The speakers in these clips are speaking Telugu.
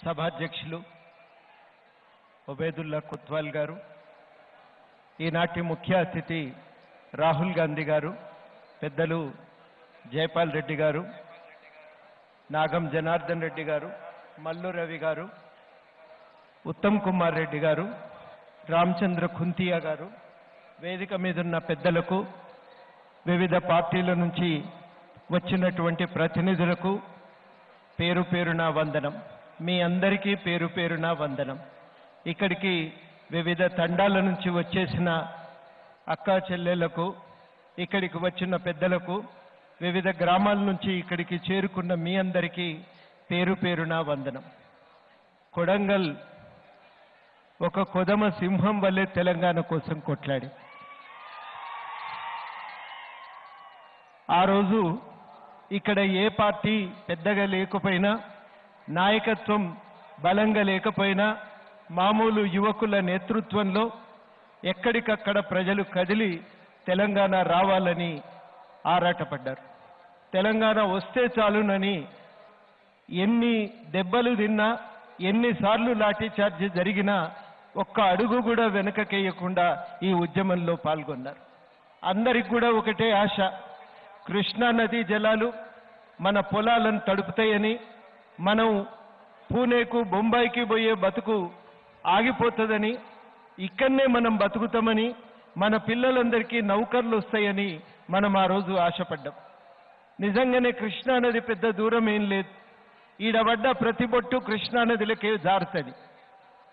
సభాధ్యక్షులు ఒబేదుల్లా కొత్వాల్ గారు, ఈనాటి ముఖ్య అతిథి రాహుల్ గాంధీ గారు, పెద్దలు జైపాల్ రెడ్డి గారు, నాగం జనార్దన్ రెడ్డి గారు, మల్లు రవి గారు, ఉత్తమ్ కుమార్ రెడ్డి గారు, రామచంద్ర ఖుంతియా గారు, వేదిక మీదున్న పెద్దలకు, వివిధ పార్టీల నుంచి వచ్చినటువంటి ప్రతినిధులకు పేరు పేరున వందనం. మీ అందరికీ పేరు పేరున వందనం. ఇక్కడికి వివిధ తండాల నుంచి వచ్చేసిన అక్కా చెల్లెళ్లకు, ఇక్కడికి వచ్చిన పెద్దలకు, వివిధ గ్రామాల నుంచి ఇక్కడికి చేరుకున్న మీ అందరికీ పేరు పేరున వందనం. కొడంగల్ ఒక కొదమ సింహం వల్లే తెలంగాణ కోసం కొట్లాడి, ఆ రోజు ఇక్కడ ఏ పార్టీ పెద్దగా లేకపోయినా, నాయకత్వం బలంగా లేకపోయినా, మామూలు యువకుల నేతృత్వంలో ఎక్కడికక్కడ ప్రజలు కదిలి తెలంగాణ రావాలని ఆరాటపడ్డారు. తెలంగాణ వస్తే చాలునని ఎన్ని దెబ్బలు తిన్నా, ఎన్నిసార్లు లాఠీ చార్జ్ జరిగినా ఒక్క అడుగు కూడా వెనకకేయకుండా ఈ ఉద్యమంలో పాల్గొన్నారు. అందరికి కూడా ఒకటే ఆశ, కృష్ణా నదీ జలాలు మన పొలాలను తడుపుతాయని, మనం పూణేకు బొంబాయికి పోయే బతుకు ఆగిపోతుందని, ఇక్కడనే మనం బతుకుతామని, మన పిల్లలందరికీ నౌకర్లు వస్తాయని మనం ఆ రోజు ఆశపడ్డాం. నిజంగానే కృష్ణానది పెద్ద దూరం ఏం లేదు. ఈడబడ్డ ప్రతి బొట్టు కృష్ణానదిలకే జారుతుంది.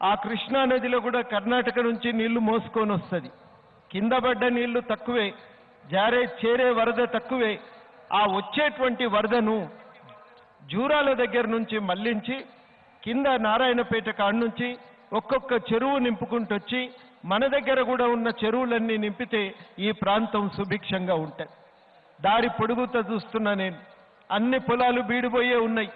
ఆ కృష్ణానదిలో కూడా కర్ణాటక నుంచి నీళ్లు మోసుకొని వస్తుంది. కింద పడ్డ నీళ్లు తక్కువే, చేరే వరద తక్కువే. ఆ వచ్చేటువంటి వరదను జూరాల దగ్గర నుంచి మళ్లించి కింద నారాయణపేట కాడ నుంచి ఒక్కొక్క చెరువు నింపుకుంటూ వచ్చి మన దగ్గర కూడా ఉన్న చెరువులన్నీ నింపితే ఈ ప్రాంతం సుభిక్షంగా ఉంటుంది. దారి పొడుగుతా చూస్తున్నా నేను, అన్ని పొలాలు బీడిపోయే ఉన్నాయి.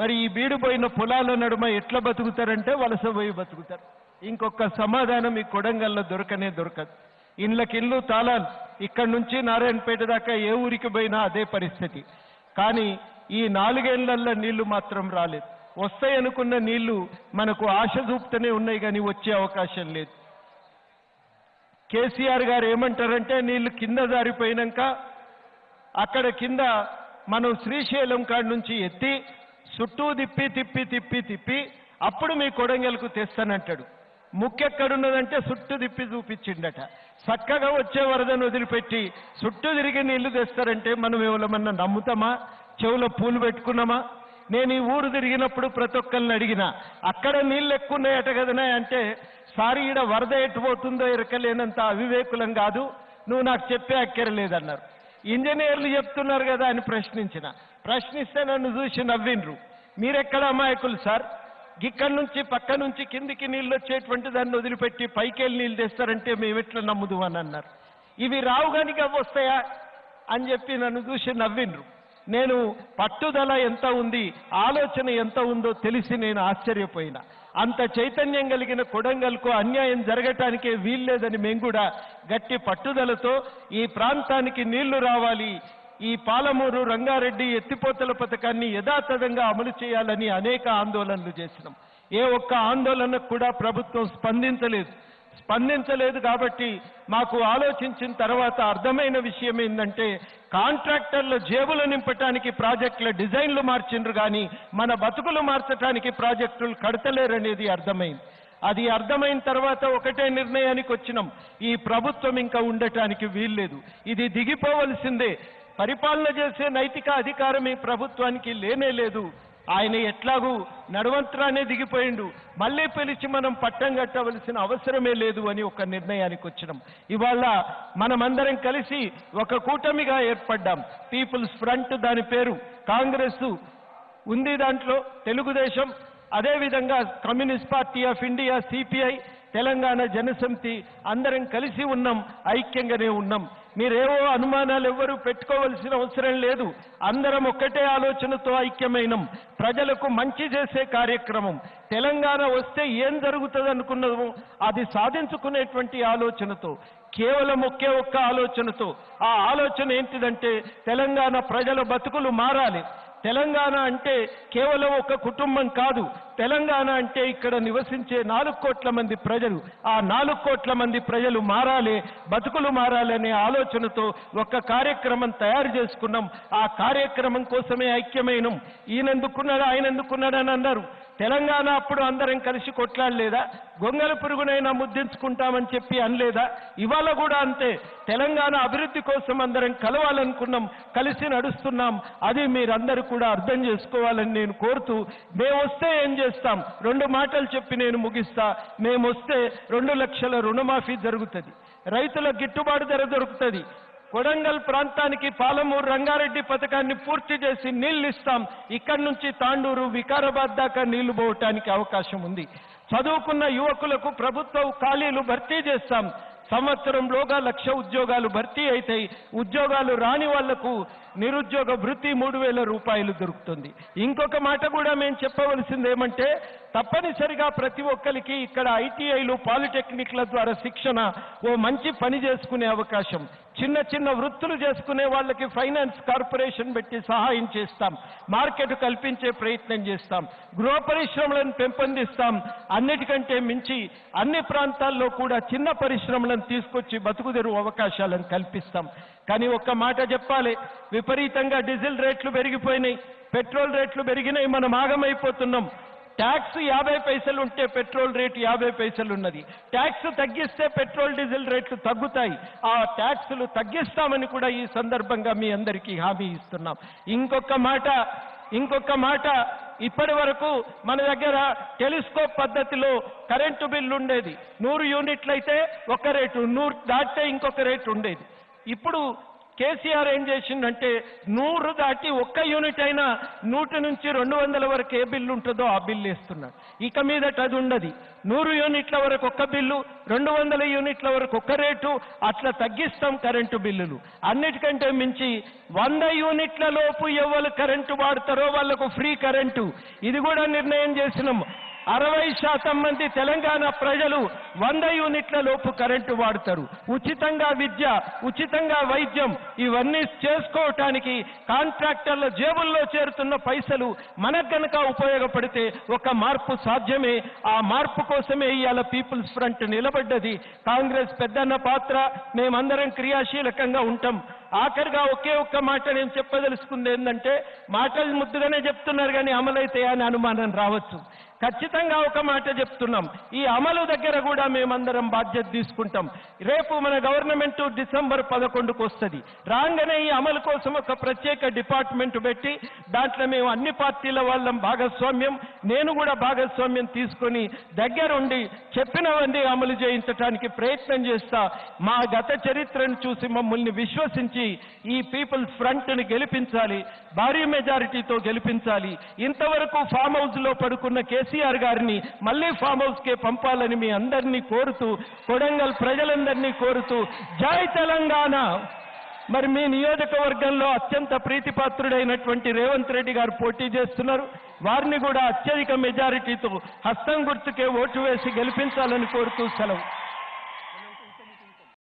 మరి ఈ బీడిపోయిన పొలాల నడుమ ఎట్లా బతుకుతారంటే వలస పోయి బతుకుతారు. ఇంకొక సమాధానం ఈ కొడంగల్లో దొరకనే దొరకదు. ఇళ్ళకిళ్ళు తాళాలు, ఇక్కడి నుంచి నారాయణపేట దాకా ఏ ఊరికి పోయినా అదే పరిస్థితి. కానీ ఈ 4 ఏళ్లలో నీళ్లు మాత్రం రాలేదు. వస్తాయనుకున్న నీళ్లు మనకు ఆశ చూపుతూనే ఉన్నాయి, కానీ వచ్చే అవకాశం లేదు. కేసీఆర్ గారు ఏమంటారంటే, నీళ్లు కింద జారిపోయినాక అక్కడ కింద మనం శ్రీశైలం కాడ నుంచి ఎత్తి చుట్టూ తిప్పి తిప్పి తిప్పి తిప్పి అప్పుడు మీ కొడంగల్కు తెస్తానంటాడు. ముక్కెక్కడున్నదంటే చుట్టూ తిప్పి చూపించిండట. చక్కగా వచ్చే వరదను వదిలిపెట్టి చుట్టూ తిరిగి నీళ్లు తెస్తారంటే మనం ఎవరమన్నా నమ్ముతామా? చెవులో పూలు పెట్టుకున్నామా? నేను ఈ ఊరు తిరిగినప్పుడు ప్రతి ఒక్కరిని అడిగినా, అక్కడ నీళ్ళు ఎక్కువ ఉన్నాయట కదనా అంటే, సారీ ఈడ వరద ఎట్టుపోతుందో ఎరకలేనంత అవివేకులం కాదు, నువ్వు నాకు చెప్పే అక్కరలేదన్నారు. ఇంజనీర్లు చెప్తున్నారు కదా అని ప్రశ్నిస్తే నన్ను చూసి నవ్విండ్రు. మీరెక్కడ అమాయకులు సార్? ఇక్కడి నుంచి పక్క నుంచి కిందికి నీళ్ళు వచ్చేటువంటి దాన్ని వదిలిపెట్టి పైకెళ్ళి నీళ్ళు తెస్తారంటే మేము ఎట్లా నమ్ముదు అని అన్నారు. ఇవి రావు కానీ అవి వస్తాయా అని చెప్పి నన్ను చూసి నవ్విండ్రు. నేను పట్టుదల ఎంత ఉంది, ఆలోచన ఎంత ఉందో తెలిసి నేను ఆశ్చర్యపోయినా. అంత చైతన్యం కలిగిన కొడంగల్కు అన్యాయం జరగటానికే వీల్లేదని మేము కూడా గట్టి పట్టుదలతో ఈ ప్రాంతానికి నీళ్లు రావాలి, ఈ పాలమూరు రంగారెడ్డి ఎత్తిపోతల పథకాన్ని యథాతథంగా అమలు చేయాలని అనేక ఆందోళనలు చేసినాం. ఏ ఒక్క ఆందోళనకు కూడా ప్రభుత్వం స్పందించలేదు. కాబట్టి మాకు ఆలోచించిన తర్వాత అర్థమైన విషయం ఏంటంటే, కాంట్రాక్టర్ల జేబులు నింపటానికి ప్రాజెక్టుల డిజైన్లు మార్చిండ్రు కానీ మన బతుకులు మార్చడానికి ప్రాజెక్టులు కడతలేరనేది అర్థమైంది. అది అర్థమైన తర్వాత ఒకటే నిర్ణయానికి వచ్చినాం, ఈ ప్రభుత్వం ఇంకా ఉండటానికి వీల్లేదు, ఇది దిగిపోవలసిందే. పరిపాలన చేసే నైతిక అధికారం ఈ ప్రభుత్వానికి లేనే లేదు. ఆయన ఎట్లాగూ నడవంత్రానే దిగిపోయిండు, మళ్ళీ పిలిచి మనం పట్టం కట్టవలసిన అవసరమే లేదు అని ఒక నిర్ణయానికి వచ్చినాం. ఇవాళ మనమందరం కలిసి ఒక కూటమిగా ఏర్పడ్డాం. పీపుల్స్ ఫ్రంట్ దాని పేరు, కాంగ్రెస్ ఉంది దాంట్లో, తెలుగుదేశం, అదేవిధంగా Communist Party of India CPI, Telangana Jana Samithi అందరం కలిసి ఉన్నాం, ఐక్యంగానే ఉన్నాం. మీరేవో అనుమానాలు ఎవ్వరూ పెట్టుకోవలసిన అవసరం లేదు. అందరం ఒక్కటే ఆలోచనతో ఐక్యమైనం. ప్రజలకు మంచి చేసే కార్యక్రమం, తెలంగాణ వస్తే ఏం జరుగుతుంది అనుకున్నామో అది సాధించుకునేటువంటి ఆలోచనతో, కేవలం ఒక్క ఆలోచనతో. ఆ ఆలోచన ఏంటిదంటే తెలంగాణ ప్రజల బతుకులు మారాలి, తెలంగాణ అంటే కేవలం ఒక కుటుంబం కాదు. తెలంగాణ అంటే ఇక్కడ నివసించే 4 కోట్ల మంది ప్రజలు. ఆ 4 కోట్ల మంది ప్రజలు మారాలి, బతుకులు మారాలనే ఆలోచనతో ఒక కార్యక్రమం తయారు చేసుకున్నాం. ఆ కార్యక్రమం కోసమే ఐక్యమైనం. ఈయనెందుకున్నాడు ఆయనెందుకున్నాడు అని అన్నారు. తెలంగాణ అప్పుడు అందరం కలిసి కొట్లాడలేదా? గొంగల పురుగునైనా ముద్దించుకుంటామని చెప్పి అనలేదా? ఇవాళ కూడా అంతే. తెలంగాణ అభివృద్ధి కోసం అందరం కలవాలనుకున్నాం, కలిసి నడుస్తున్నాం. అది మీరందరూ కూడా అర్థం చేసుకోవాలని నేను కోరుతూ, మేమొస్తే ఏం చేస్తాం 2 మాటలు చెప్పి నేను ముగిస్తా. మేమొస్తే 2 లక్షల రుణమాఫీ జరుగుతుంది, రైతుల గిట్టుబాటు ధర దొరుకుతుంది, కొడంగల్ ప్రాంతానికి పాలమూరు రంగారెడ్డి పథకాన్ని పూర్తి చేసి నీళ్లు ఇస్తాం. ఇక్కడి నుంచి తాండూరు వికారాబాద్ దాకా నీళ్లు పోవటానికి అవకాశం ఉంది. చదువుకున్న యువకులకు ప్రభుత్వ ఖాళీలు భర్తీ చేస్తాం. సంవత్సరంలోగా 1,00,000 ఉద్యోగాలు భర్తీ అవుతాయి. ఉద్యోగాలు రాని వాళ్లకు నిరుద్యోగ భృతి 3,000 రూపాయలు దొరుకుతుంది. ఇంకొక మాట కూడా మేము చెప్పవలసింది ఏమంటే, తప్పనిసరిగా ప్రతి ఒక్కరికి ఇక్కడ ఐటీఐలు పాలిటెక్నిక్ల ద్వారా శిక్షణ, ఓ మంచి పని చేసుకునే అవకాశం, చిన్న చిన్న వృత్తులు చేసుకునే వాళ్ళకి ఫైనాన్స్ కార్పొరేషన్ పెట్టి సహాయం చేస్తాం, మార్కెట్ కల్పించే ప్రయత్నం చేస్తాం, గృహ పరిశ్రమలను పెంపొందిస్తాం. అన్నిటికంటే మించి అన్ని ప్రాంతాల్లో కూడా చిన్న పరిశ్రమలను తీసుకొచ్చి బతుకుదెరువు అవకాశాలను కల్పిస్తాం. కానీ ఒక్క మాట చెప్పాలి, విపరీతంగా డీజిల్ రేట్లు పెరిగిపోయినాయి, పెట్రోల్ రేట్లు పెరిగినాయి, మనం ఆగమైపోతున్నాం. ట్యాక్స్ 50 పైసలు ఉంటే పెట్రోల్ రేటు 50 పైసలు ఉన్నది. ట్యాక్స్ తగ్గిస్తే పెట్రోల్ డీజిల్ రేట్లు తగ్గుతాయి. ఆ ట్యాక్సులు తగ్గిస్తామని కూడా ఈ సందర్భంగా మీ అందరికీ హామీ ఇస్తున్నాం. ఇంకొక మాట ఇప్పటి వరకు మన దగ్గర టెలిస్కోప్ పద్ధతిలో కరెంటు బిల్లు ఉండేది. 100 యూనిట్లు అయితే ఒక రేటు, 100 దాటితే ఇంకొక రేటు ఉండేది. ఇప్పుడు కేసీఆర్ ఏం చేసిందంటే 100 దాటి 1 యూనిట్ అయినా 100 నుంచి 200 వరకు ఏ బిల్లు ఉంటుందో ఆ బిల్లు వేస్తున్నాడు. ఇక మీదట అది ఉండదు. 100 యూనిట్ల వరకు ఒక బిల్లు, 200 యూనిట్ల వరకు ఒక రేటు, అట్లా తగ్గిస్తాం కరెంటు బిల్లులు. అన్నిటికంటే మించి 100 యూనిట్ల లోపు ఎవరు కరెంటు వాడతారో వాళ్లకు ఫ్రీ కరెంటు, ఇది కూడా నిర్ణయం చేసినాం. 60% మంది తెలంగాణ ప్రజలు 100 యూనిట్ల లోపు కరెంటు వాడతారు. ఉచితంగా విద్య, ఉచితంగా వైద్యం, ఇవన్నీ చేసుకోవటానికి కాంట్రాక్టర్ల జేబుల్లో చేరుతున్న పైసలు మనకు గనక ఉపయోగపడితే ఒక మార్పు సాధ్యమే. ఆ మార్పు కోసమే ఇవాళ పీపుల్స్ ఫ్రంట్ నిలబడ్డది. కాంగ్రెస్ పెద్దన్న పాత్ర, మేమందరం క్రియాశీలకంగా ఉంటాం. ఆఖరిగా ఒక్క మాట నేను చెప్పదలుచుకుంది ఏంటంటే, మాటలు ముద్దుగానే చెప్తున్నారు కానీ అమలైతే అని అనుమానం రావచ్చు. ఖచ్చితంగా ఒక మాట చెప్తున్నాం, ఈ అమలు దగ్గర కూడా మేమందరం బాధ్యత తీసుకుంటాం. రేపు మన గవర్నమెంట్ డిసెంబర్ 11కు వస్తుంది. రాగానే ఈ అమలు కోసం ఒక ప్రత్యేక డిపార్ట్మెంట్ పెట్టి దాంట్లో మేము అన్ని పార్టీల వాళ్ళం భాగస్వామ్యం, నేను కూడా భాగస్వామ్యం తీసుకొని దగ్గరుండి చెప్పినవన్నీ అమలు చేయించడానికి ప్రయత్నం చేస్తా. మా గత చరిత్రను చూసి మమ్మల్ని విశ్వసించి ఈ పీపుల్స్ ఫ్రంట్ని గెలిపించాలి, భారీ మెజారిటీతో గెలిపించాలి. ఇంతవరకు ఫామ్ హౌస్ లో పడుకున్న కేసీఆర్ గారిని మళ్ళీ ఫామ్ హౌస్ కే పంపాలని మీ అందరినీ కోరుతూ, కొడంగల్ ప్రజలందరినీ కోరుతూ, జై తెలంగాణ. మరి మీ నియోజకవర్గంలో అత్యంత ప్రీతిపాత్రుడైనటువంటి రేవంత్ రెడ్డి గారు పోటీ చేస్తున్నారు. వారిని కూడా అత్యధిక మెజారిటీతో హస్తం గుర్తుకే ఓటు వేసి గెలిపించాలని కోరుతూ సెలవు.